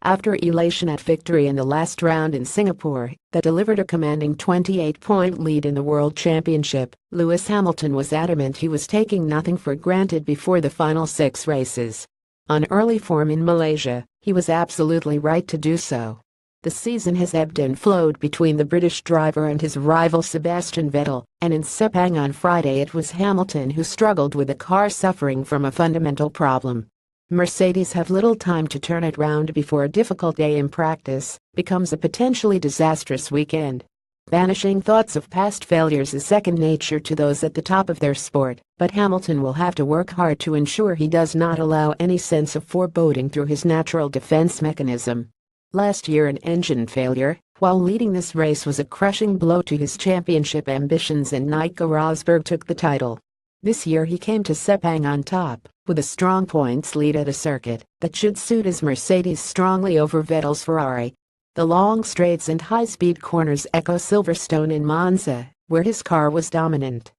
after elation at victory in the last round in Singapore that delivered a commanding 28-point lead in the World Championship. Lewis Hamilton was adamant he was taking nothing for granted before the final 6 races. On early form in Malaysia, he was absolutely right to do so. The season has ebbed and flowed between the British driver and his rival Sebastian Vettel, and in Sepang on Friday it was Hamilton who struggled with the car suffering from a fundamental problem. Mercedes have little time to turn it round before a difficult day in practice becomes a potentially disastrous weekend. Banishing thoughts of past failures is second nature to those at the top of their sport, but Hamilton will have to work hard to ensure he does not allow any sense of foreboding through his natural defense mechanism. Last year an engine failure, while leading this race, was a crushing blow to his championship ambitions and Nico Rosberg took the title. This year he came to Sepang on top, with a strong points lead at a circuit that should suit his Mercedes strongly over Vettel's Ferrari. The long straights and high-speed corners echo Silverstone in Monza, where his car was dominant.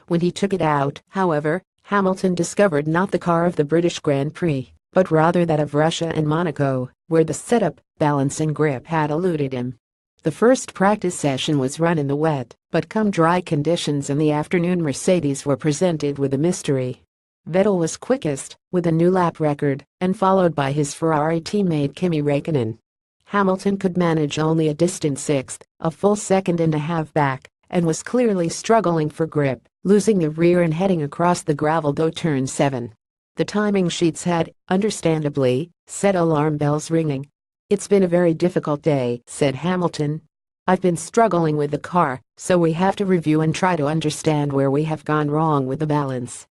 When he took it out, however, Hamilton discovered not the car of the British Grand Prix, but rather that of Russia and Monaco, where the setup, balance and grip had eluded him. The first practice session was run in the wet, but come dry conditions in the afternoon Mercedes were presented with a mystery. Vettel was quickest, with a new lap record, and followed by his Ferrari teammate Kimi Räikkönen. Hamilton could manage only a distant 6th, a full second and a half back, and was clearly struggling for grip, losing the rear and heading across the gravel-though turn 7. The timing sheets had, understandably, set alarm bells ringing. "It's been a very difficult day," said Hamilton. "I've been struggling with the car, so we have to review and try to understand where we have gone wrong with the balance.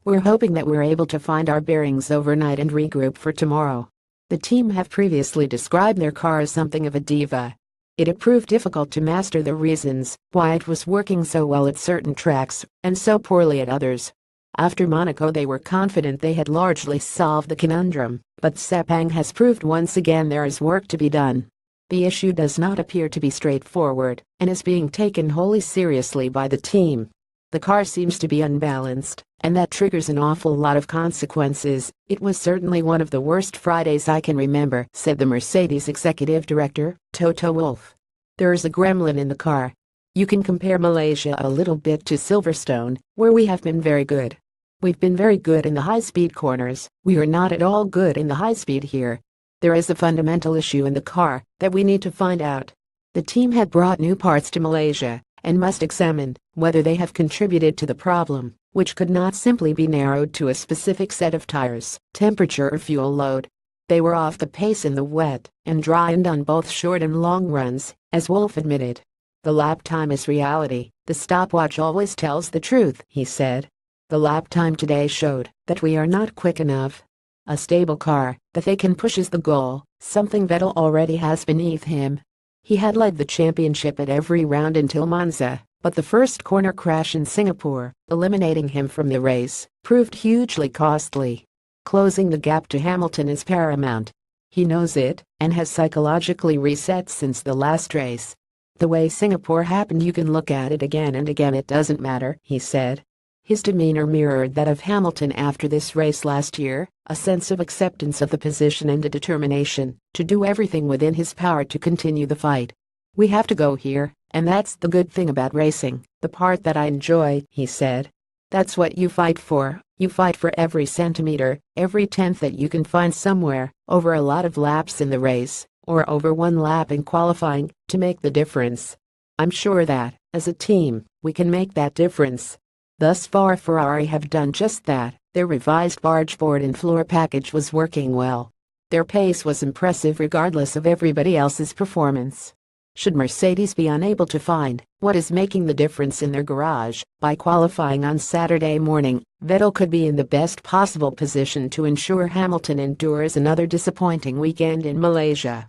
We're hoping that we're able to find our bearings overnight and regroup for tomorrow." The team have previously described their car as something of a diva. It had proved difficult to master the reasons why it was working so well at certain tracks and so poorly at others. After Monaco they were confident they had largely solved the conundrum, but Sepang has proved once again there is work to be done. The issue does not appear to be straightforward and is being taken wholly seriously by the team. The car seems to be unbalanced, and that triggers an awful lot of consequences. "It was certainly one of the worst Fridays I can remember," said the Mercedes executive director, Toto Wolff. "There is a gremlin in the car. You can compare Malaysia a little bit to Silverstone, where we have been very good. We've been very good in the high-speed corners. We are not at all good in the high-speed here. There is a fundamental issue in the car that we need to find out." The team had brought new parts to Malaysia and must examine whether they have contributed to the problem, which could not simply be narrowed to a specific set of tires, temperature or fuel load. They were off the pace in the wet and dry and on both short and long runs, as Wolff admitted. "The lap time is reality. The stopwatch always tells the truth," he said. "The lap time today showed that we are not quick enough. A stable car that they can push is the goal, something Vettel already has beneath him. He had led the championship at every round until Monza, but the first corner crash in Singapore, eliminating him from the race, proved hugely costly. Closing the gap to Hamilton is paramount. He knows it and has psychologically reset since the last race. The way Singapore happened, you can look at it again and again, it doesn't matter," he said. His demeanor mirrored that of Hamilton after this race last year, a sense of acceptance of the position and a determination to do everything within his power to continue the fight. "We have to go here, and that's the good thing about racing, the part that I enjoy," he said. "That's what you fight for. You fight for every centimeter, every tenth that you can find somewhere, over a lot of laps in the race, or over one lap in qualifying, to make the difference. I'm sure that, as a team, we can make that difference." Thus far Ferrari have done just that. Their revised barge board and floor package was working well. Their pace was impressive regardless of everybody else's performance. Should Mercedes be unable to find what is making the difference in their garage by qualifying on Saturday morning, Vettel could be in the best possible position to ensure Hamilton endures another disappointing weekend in Malaysia.